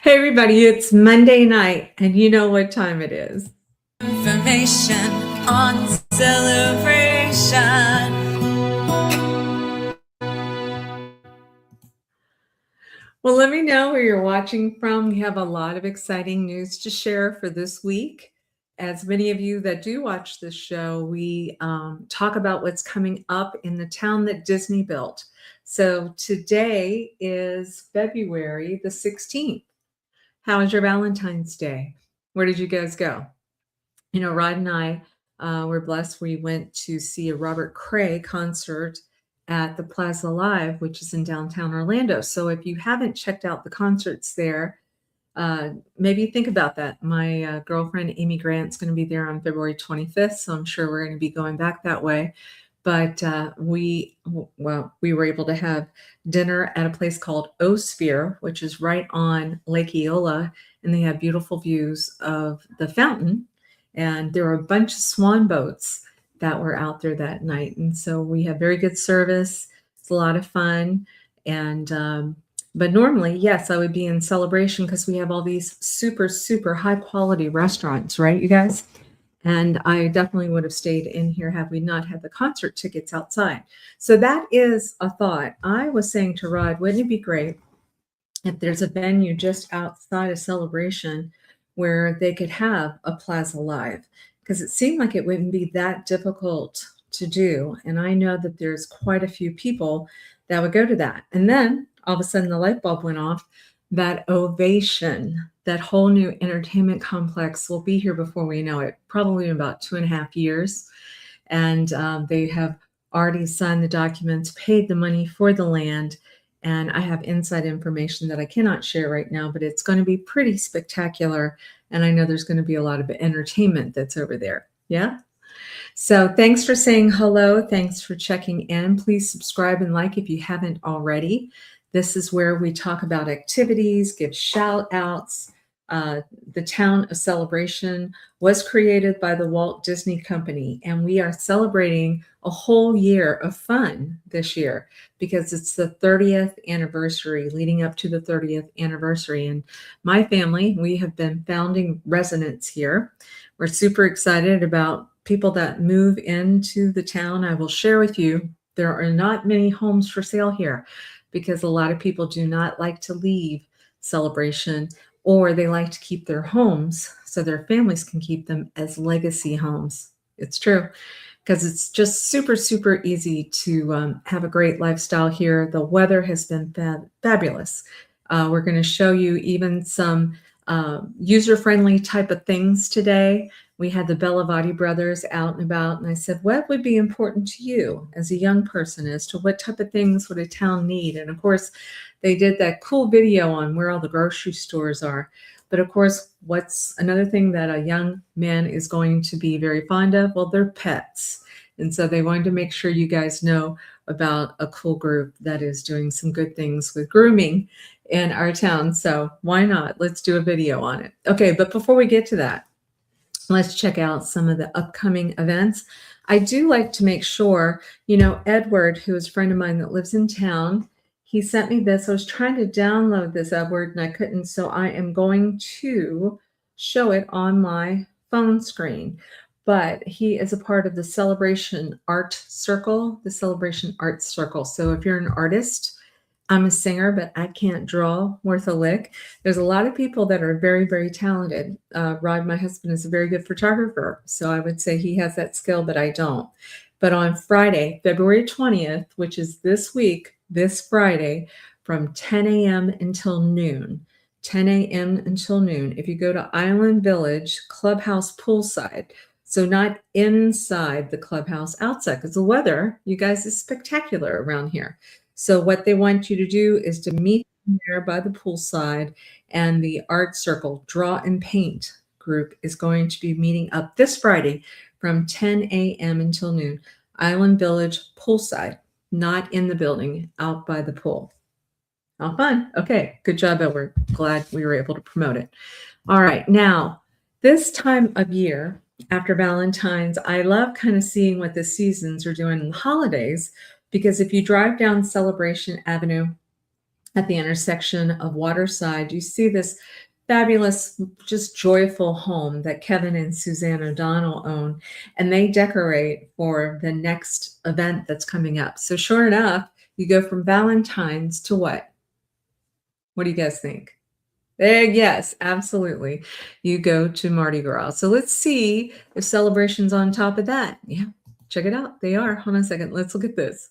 Hey everybody, it's Monday night and you know what time it is. Information on celebration. Well, let me know where you're watching from. We have a lot of exciting news to share for this week. As many of you that do watch this show, we talk about what's coming up in the town that Disney built. So today is February the 16th. How was your Valentine's Day? Where did you guys go? Rod and I were blessed. We went to see a Robert Cray concert at the Plaza Live, which is in downtown Orlando. So if you haven't checked out the concerts there, maybe think about that. My girlfriend Amy Grant's going to be there on February 25th, so I'm sure we're going to be going back that way. But we were able to have dinner at a place called Osphere, which is right on Lake Eola, and they have beautiful views of the fountain. And there were a bunch of swan boats that were out there that night, and so we had very good service. It's a lot of fun, and but normally, yes, I would be in Celebration because we have all these super, super high quality restaurants, right, you guys? And I definitely would have stayed in here had we not had the concert tickets outside. So that is a thought. I was saying to Rod, wouldn't it be great if there's a venue just outside of Celebration where they could have a Plaza Live? Because it seemed like it wouldn't be that difficult to do. And I know that there's quite a few people that would go to that. And then all of a sudden the light bulb went off. That Ovation, that whole new entertainment complex will be here before we know it, probably in about 2.5 years. And they have already signed the documents, paid the money for the land. And I have inside information that I cannot share right now, but it's going to be pretty spectacular. And I know there's going to be a lot of entertainment that's over there. Yeah. So thanks for saying hello. Thanks for checking in. Please subscribe and like if you haven't already. This is where we talk about activities, give shout outs. The town of Celebration was created by the Walt Disney Company, and we are celebrating a whole year of fun this year because it's the 30th anniversary, leading up to the 30th anniversary. And my family, we have been founding residents here. We're super excited about people that move into the town. I will share with you, there are not many homes for sale here because a lot of people do not like to leave Celebration, or they like to keep their homes so their families can keep them as legacy homes. It's true because it's just super, super easy to have a great lifestyle here. The weather has been fabulous. We're going to show you even some user-friendly type of things today. We had the Bellavati brothers out and about, and I said, what would be important to you as a young person as to what type of things would a town need? And of course, they did that cool video on where all the grocery stores are. But of course, what's another thing that a young man is going to be very fond of? Well, they're pets. And so they wanted to make sure you guys know about a cool group that is doing some good things with grooming in our town. So why not? Let's do a video on it. Okay, but before we get to that, let's check out some of the upcoming events. I do like to make sure, Edward, who is a friend of mine that lives in town, he sent me this. I was trying to download this, Edward, and I couldn't. So I am going to show it on my phone screen. But he is a part of the Celebration Art Circle, the Celebration Arts Circle. So if you're an artist, I'm a singer, but I can't draw worth a lick. There's a lot of people that are very, very talented. Rod, my husband, is a very good photographer. So I would say he has that skill, but I don't. But on Friday, February 20th, which is this week, this Friday, from 10 a.m. until noon, 10 a.m. until noon, if you go to Island Village Clubhouse Poolside, so not inside the clubhouse, outside, because the weather, you guys, is spectacular around here. So what they want you to do is to meet there by the poolside, and the Art Circle Draw and Paint group is going to be meeting up this Friday from 10 a.m. until noon. Island Village Poolside, not in the building, out by the pool. How fun. Okay, good job, Edward. Glad we were able to promote it. All right, now, this time of year, after Valentine's, I love kind of seeing what the seasons are doing in the holidays, because if you drive down Celebration Avenue, at the intersection of Waterside, you see this fabulous, just joyful home that Kevin and Suzanne O'Donnell own, and they decorate for the next event that's coming up. So, sure enough, you go from Valentine's to what? What do you guys think? Yes, absolutely. You go to Mardi Gras. So let's see if celebration's on top of that. Yeah, check it out. They are. Hold on a second. Let's look at this.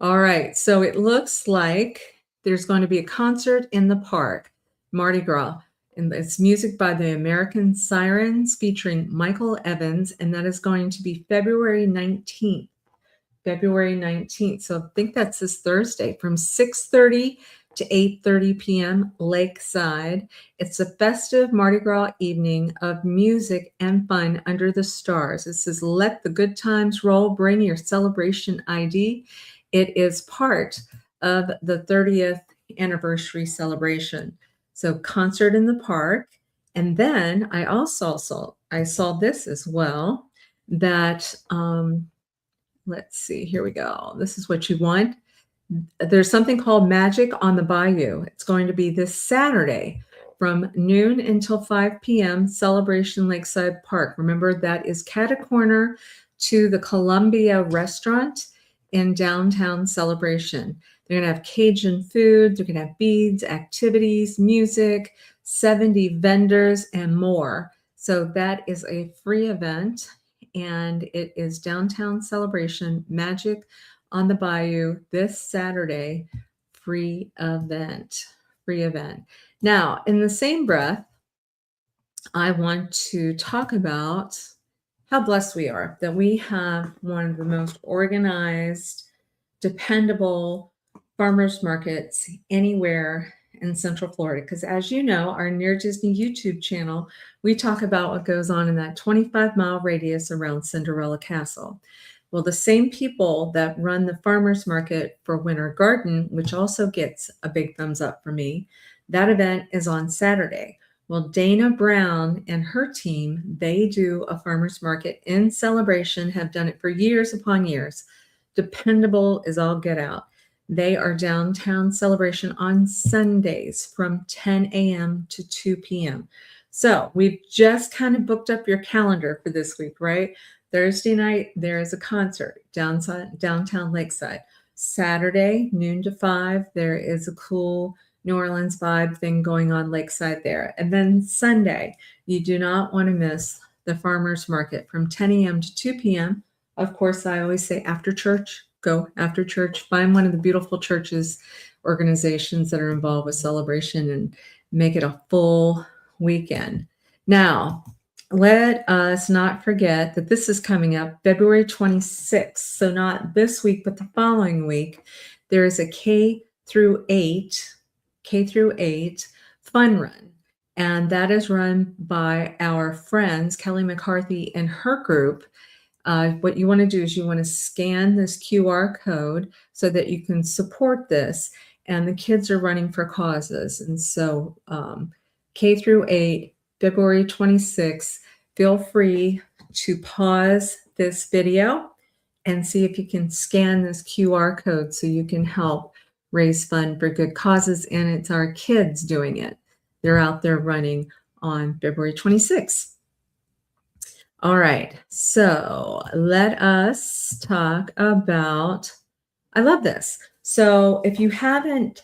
All right. So it looks like there's going to be a concert in the park, Mardi Gras. And it's music by the American Sirens featuring Michael Evans. And that is going to be February 19th. February 19th. So I think that's this Thursday from 6:30 to 8:30 p.m. Lakeside. It's a festive Mardi Gras evening of music and fun under the stars. It says, let the good times roll, bring your celebration ID. It is part of the 30th anniversary celebration. So concert in the park. And then I also saw this as well, that let's see, here we go. This is what you want. There's something called Magic on the Bayou. It's going to be this Saturday from noon until 5 p.m. Celebration Lakeside Park. Remember, that is cat-a-corner to the Columbia restaurant in downtown Celebration. They're going to have Cajun food. They're going to have beads, activities, music, 70 vendors, and more. So that is a free event, and it is downtown Celebration, Magic on the Bayou this Saturday. Free event. Free event. Now, in the same breath, I want to talk about how blessed we are that we have one of the most organized, dependable farmers markets anywhere in Central Florida. Because as you know, our Near Disney YouTube channel, we talk about what goes on in that 25-mile radius around Cinderella Castle. Well, the same people that run the farmers market for Winter Garden, which also gets a big thumbs up for me, that event is on Saturday. Well, Dana Brown and her team, they do a farmers market in Celebration, have done it for years upon years. Dependable as all get out. They are downtown Celebration on Sundays from 10 a.m. to 2 p.m. So we've just kind of booked up your calendar for this week, right? Thursday night, there is a concert downtown Lakeside. Saturday, noon to 5, there is a cool New Orleans vibe thing going on Lakeside there. And then Sunday, you do not want to miss the farmers market from 10 a.m. to 2 p.m. Of course, I always say after church, go after church. Find one of the beautiful churches, organizations that are involved with Celebration, and make it a full weekend. Now, let us not forget that this is coming up February 26th. So not this week, but the following week, there is a K through 8 fun run. And that is run by our friends, Kelly McCarthy and her group. What you want to do is you want to scan this QR code so that you can support this. And the kids are running for causes. And so K through 8, February 26th, feel free to pause this video and see if you can scan this QR code so you can help raise funds for good causes. And it's our kids doing it. They're out there running on February 26th. All right, so let us talk about, I love this. So if you haven't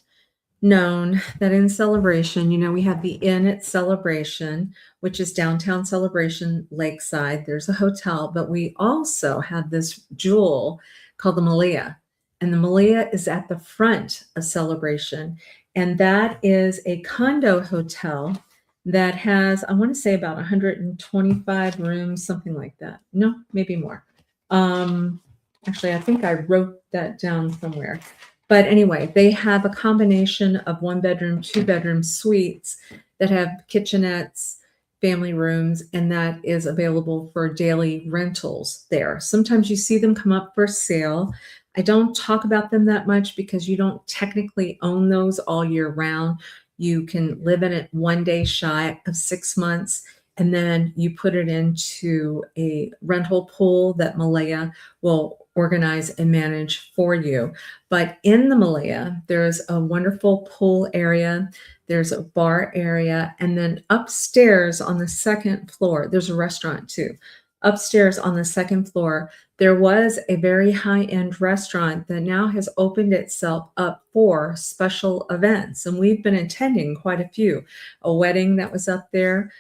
known that in Celebration, we have the Inn at Celebration, which is downtown Celebration, Lakeside. There's a hotel, but we also have this jewel called the Malia. And the Malia is at the front of Celebration. And that is a condo hotel that has, I want to say, about 125 rooms, something like that. No, maybe more. Actually, I think I wrote that down somewhere. But anyway, they have a combination of 1-bedroom, 2-bedroom suites that have kitchenettes, family rooms, and that is available for daily rentals there. Sometimes you see them come up for sale. I don't talk about them that much because you don't technically own those all year round. You can live in it one day shy of 6 months, and then you put it into a rental pool that Malaya will organize and manage for you. But in the Malaya, there's a wonderful pool area, there's a bar area, and then upstairs on the second floor, there's a restaurant too. Upstairs on the second floor, there was a very high-end restaurant that now has opened itself up for special events, and we've been attending quite a few. A wedding that was up there,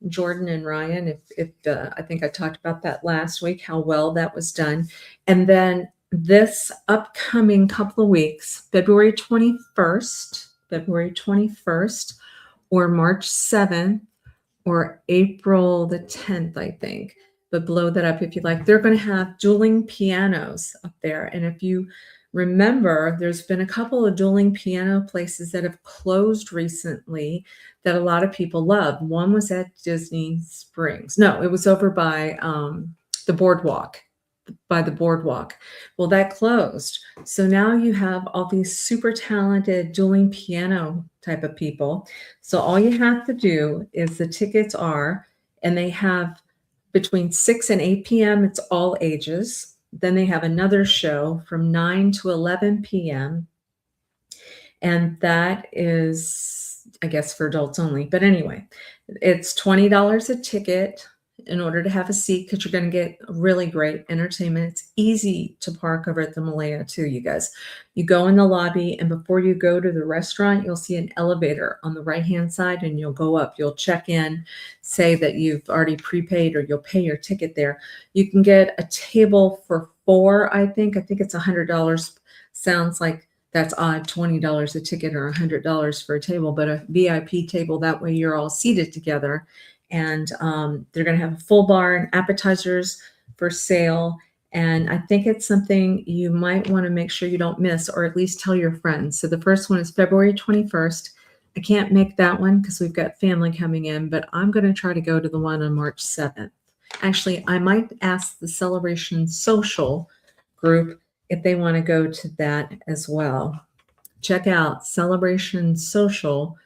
Jordan and Ryan, if I think I talked about that last week, how well that was done. And then this upcoming couple of weeks, February 21st, or March 7th, or April the 10th, I think. But blow that up if you like. They're going to have dueling pianos up there. And if you remember, there's been a couple of dueling piano places that have closed recently that a lot of people love. One was at Disney Springs. No, it was over by the boardwalk. By the boardwalk. Well, that closed. So now you have all these super talented dueling piano type of people. So all you have to do is the tickets are, and they have between 6 and 8 p.m. It's all ages. Then they have another show from 9 to 11 p.m. And that is, I guess, for adults only. But anyway, it's $20 a ticket in order to have a seat, because you're going to get really great entertainment. It's easy to park over at the Malaya too, you guys. You go in the lobby, and before you go to the restaurant, you'll see an elevator on the right-hand side, and you'll go up. You'll check in, say that you've already prepaid, or you'll pay your ticket there. You can get a table for four, I think. I think it's $100. Sounds like that's odd, $20 a ticket or $100 for a table, but a VIP table, that way you're all seated together. And they're going to have a full bar and appetizers for sale. And I think it's something you might want to make sure you don't miss, or at least tell your friends. So the first one is February 21st. I can't make that one because we've got family coming in, but I'm going to try to go to the one on March 7th. Actually, I might ask the Celebration Social group if they want to go to that as well. Check out Celebration Social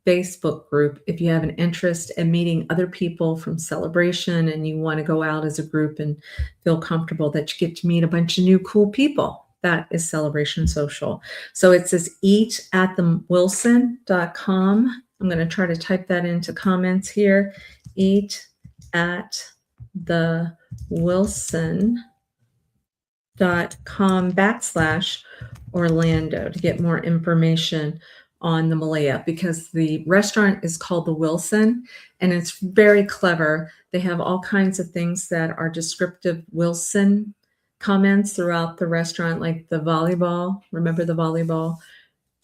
Facebook group if you have an interest in meeting other people from Celebration and you want to go out as a group and feel comfortable that you get to meet a bunch of new cool people. That is Celebration Social. So it says eatatthewilson.com. I'm going to try to type that into comments here. eatatthewilson.com/Orlando to get more information on the Malaya, because the restaurant is called the Wilson, and it's very clever. They have all kinds of things that are descriptive Wilson comments throughout the restaurant, like the volleyball. Remember the volleyball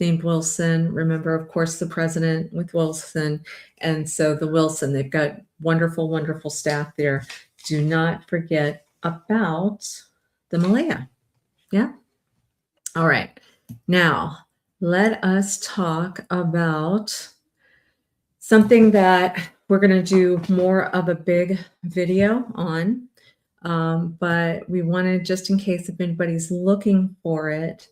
named Wilson? Remember, of course, the president with Wilson. And so the Wilson, they've got wonderful, wonderful staff there. Do not forget about the Malaya. Yeah. All right. Now, let us talk about something that we're going to do more of a big video on, but we wanted, just in case if anybody's looking for it,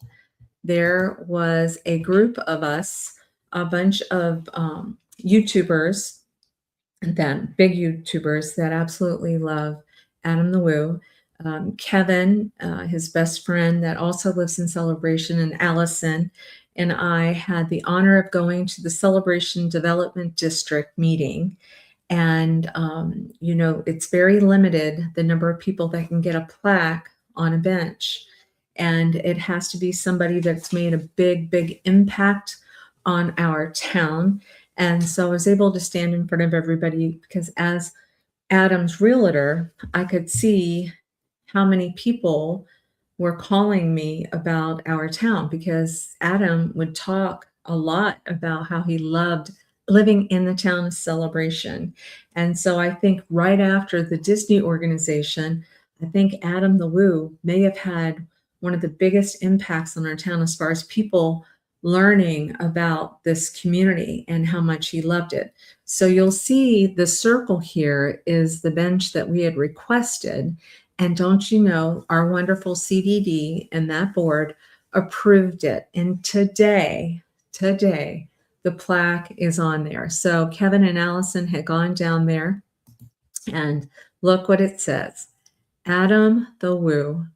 there was a group of us, a bunch of YouTubers, that big YouTubers that absolutely love Adam the Woo. Kevin, his best friend that also lives in Celebration, and Allison and I had the honor of going to the Celebration Development District meeting. And, it's very limited, the number of people that can get a plaque on a bench. And it has to be somebody that's made a big, big impact on our town. And so I was able to stand in front of everybody because as Adam's realtor, I could see how many people were calling me about our town, because Adam would talk a lot about how he loved living in the town of Celebration. And so I think right after the Disney organization, I think Adam the Woo may have had one of the biggest impacts on our town as far as people learning about this community and how much he loved it. So you'll see the circle here is the bench that we had requested. And don't you know, our wonderful CDD and that board approved it. And today, the plaque is on there. So Kevin and Allison had gone down there, and look what it says. Adam the Woo,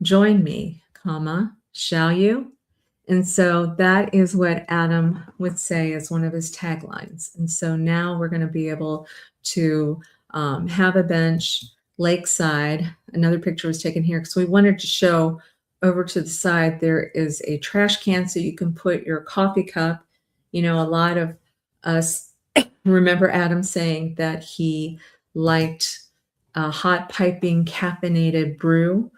join me, comma, shall you? And so that is what Adam would say as one of his taglines. And so now we're going to be able to have a bench lakeside. Another picture was taken here because we wanted to show over to the side there is a trash can so you can put your coffee cup. You know, a lot of us remember Adam saying that he liked hot piping caffeinated brew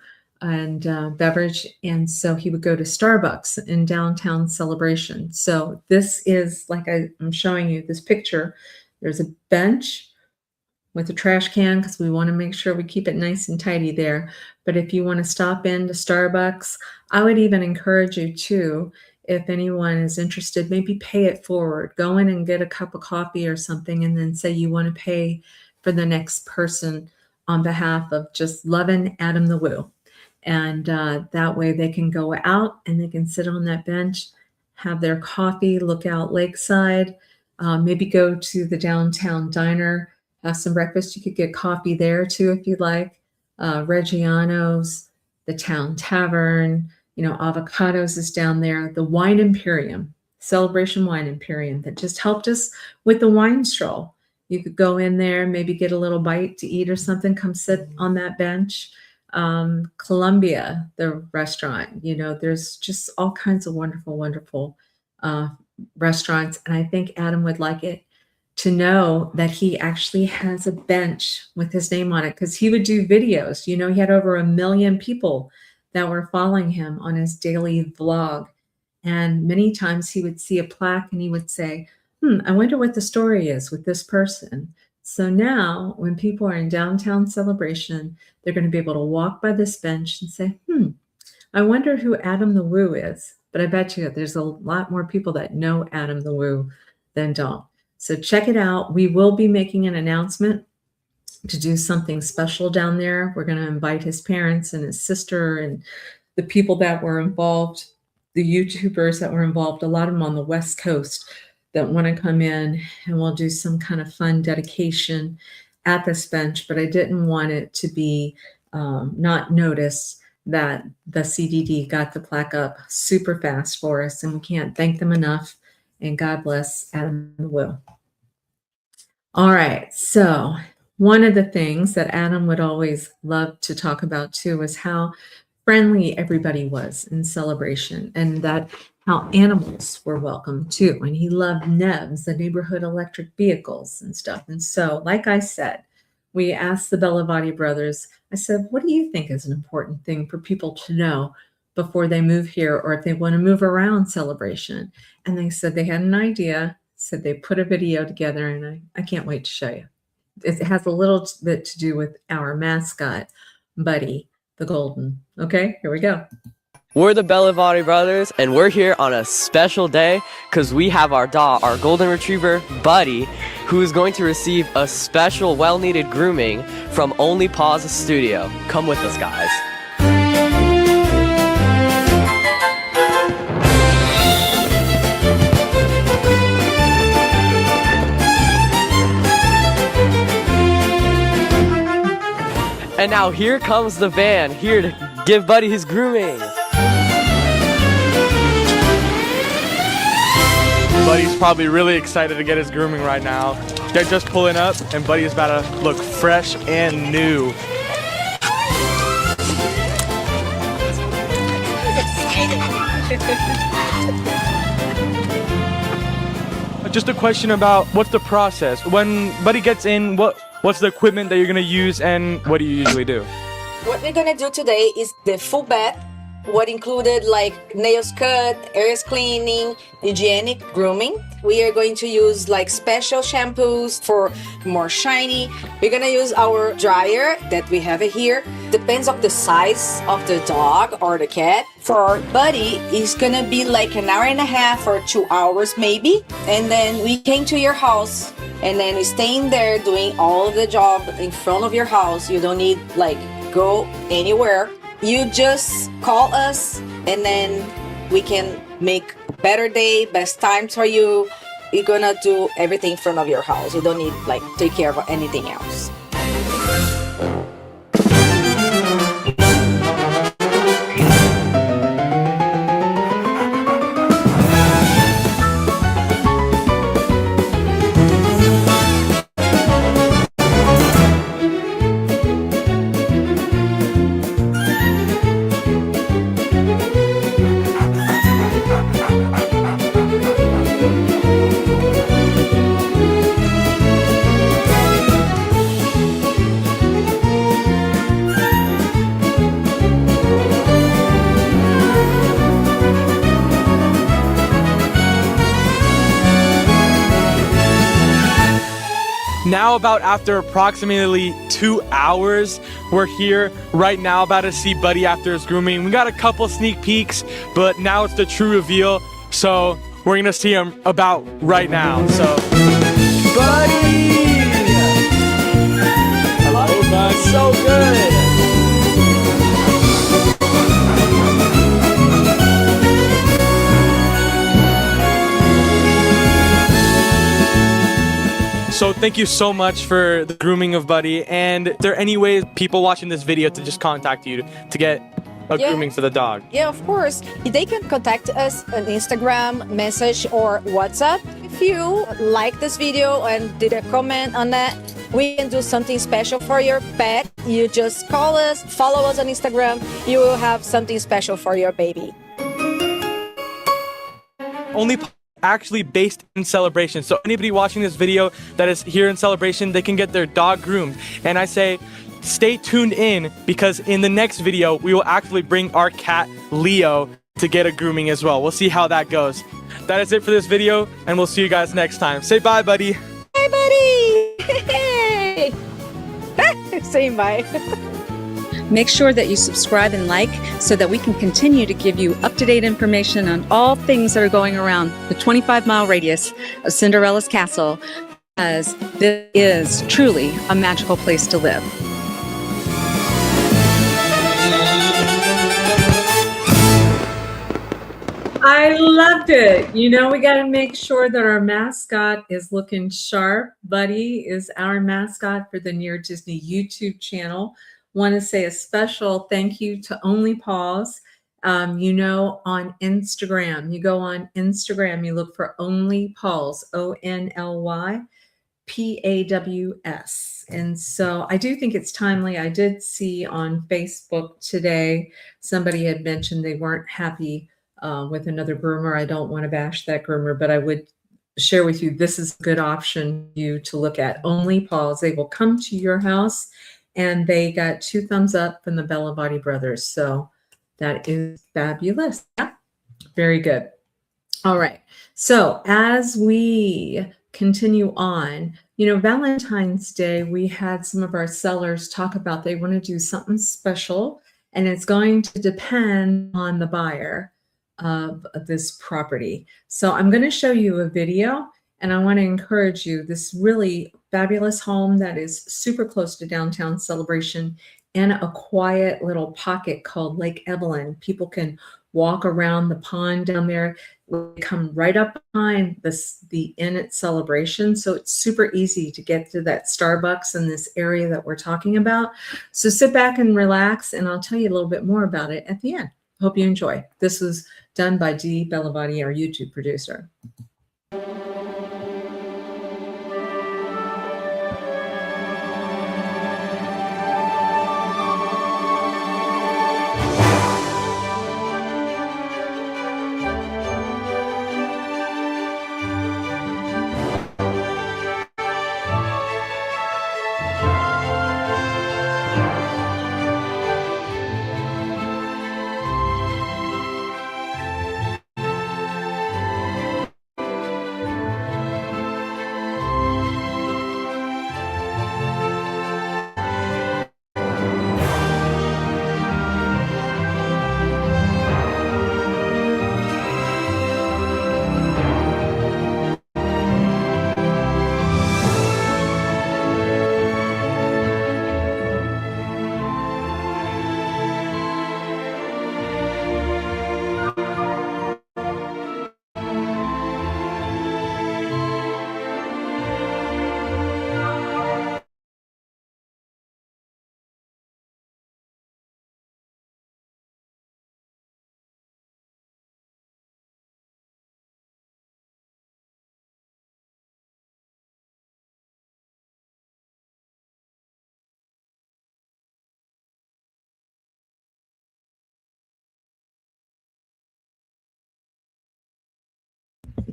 and beverage. And so he would go to Starbucks in downtown Celebration. So this is like I'm showing you this picture. There's a bench with a trash can because we want to make sure we keep it nice and tidy there. But if you want to stop into Starbucks, I would even encourage you to, if anyone is interested, maybe pay it forward. Go in and get a cup of coffee or something and then say you want to pay for the next person on behalf of just loving Adam the Woo. And that way they can go out and they can sit on that bench, have their coffee, look out lakeside, maybe go to the downtown diner, have some breakfast. You could get coffee there too if you'd like. Reggiano's, the town tavern, you know, Avocados is down there. The Wine Imperium, Celebration Wine Imperium, that just helped us with the wine stroll. You could go in there, maybe get a little bite to eat or something, come sit on that bench. Columbia, the restaurant, you know, there's just all kinds of wonderful, wonderful restaurants. And I think Adam would like it to know that he actually has a bench with his name on it because he would do videos. You know, he had over 1 million people that were following him on his daily vlog. And many times he would see a plaque and he would say, I wonder what the story is with this person. So now when people are in downtown Celebration, they're going to be able to walk by this bench and say, I wonder who Adam the Woo is. But I bet you there's a lot more people that know Adam the Woo than don't. So check it out. We will be making an announcement to do something special down there. We're going to invite his parents and his sister and the people that were involved, the YouTubers that were involved, a lot of them on the West Coast that want to come in, and we'll do some kind of fun dedication at this bench. But I didn't want it to be not noticed that the CDD got the plaque up super fast for us, and we can't thank them enough. And God bless Adam the Woo. All right, so one of the things that Adam would always love to talk about too was how friendly everybody was in Celebration, and that how animals were welcome too. And he loved NEVs, the neighborhood electric vehicles and stuff. And so, like I said, we asked the Bellavati brothers, I said, what do you think is an important thing for people to know before they move here or if they want to move around Celebration? And they said they had an idea, said they put a video together, and I can't wait to show you. It has a little bit to do with our mascot, Buddy the Golden. Okay, here we go. We're the Bellavati brothers, and we're here on a special day because we have our dog, our golden retriever, Buddy, who is going to receive a special well-needed grooming from Only Paws Studio. Come with us, guys. And now here comes the van, here to give Buddy his grooming. Buddy's probably really excited to get his grooming right now. They're just pulling up, and Buddy is about to look fresh and new. Just a question about what's the process? When Buddy gets in, what's the equipment that you're gonna use, and what do you usually do? What we're gonna do today is the full bath. What included like nails cut, areas cleaning, hygienic grooming. We are going to use like special shampoos for more shiny. We're gonna use our dryer that we have here. Depends on the size of the dog or the cat. For our Buddy, it's gonna be like an hour and a half or 2 hours maybe. And then we came to your house and then we staying there doing all of the job in front of your house. You don't need like go anywhere. You just call us and then we can make better day, best times for you. We're gonna do everything in front of your house. You don't need like take care of anything else. now about after approximately 2 hours, we're here right now about to see Buddy after his grooming. We got a couple sneak peeks, but now it's the true reveal. So we're gonna see him about right now. So, Buddy! Hello, bud. So good. So thank you so much for the grooming of Buddy. And are there any ways people watching this video to just contact you to get a grooming for the dog? Yeah, of course. They can contact us on Instagram, message, or WhatsApp. If you like this video and did a comment on that, we can do something special for your pet. You just call us, follow us on Instagram. You will have something special for your baby. Only actually based in Celebration. So anybody watching this video that is here in Celebration, they can get their dog groomed. And I say, stay tuned in, because in the next video, we will actually bring our cat, Leo, to get a grooming as well. We'll see how that goes. That is it for this video, and we'll see you guys next time. Say bye, Buddy. Bye, buddy! Hey! Saying bye. Make sure that you subscribe and like so that we can continue to give you up-to-date information on all things that are going around the 25-mile radius of Cinderella's castle, as this is truly a magical place to live. I loved it. You know, we got to make sure that our mascot is looking sharp. Buddy is our mascot for the Near Disney YouTube channel. Want to say a special thank you to Only Paws. You know, on Instagram, you go on Instagram, you look for Only Paws, ONLYPAWS. And so I do think it's timely. I did see on Facebook today, somebody had mentioned they weren't happy with another groomer. I don't want to bash that groomer, but I would share with you, this is a good option for you to look at. Only Paws. They will come to your house, and they got 2 thumbs up from the Bellavati brothers. So that is fabulous. Yeah, very good. All right. So as we continue on, you know, Valentine's Day, we had some of our sellers talk about they want to do something special, and it's going to depend on the buyer of this property. So I'm going to show you a video, and I want to encourage you, this really fabulous home that is super close to downtown Celebration in a quiet little pocket called Lake Evelyn. People can walk around the pond down there. We come right up behind the inn at Celebration. So it's super easy to get to that Starbucks in this area that we're talking about. So sit back and relax, and I'll tell you a little bit more about it at the end. Hope you enjoy. This was done by Dee Bellavati, our YouTube producer.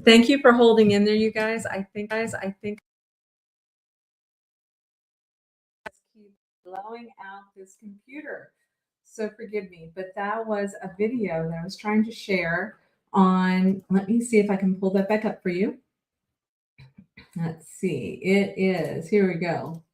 Thank you for holding in there, you guys. I think keep blowing out this computer. So forgive me, but that was a video that I was trying to share on, let me see if I can pull that back up for you. Let's see. It is. Here we go.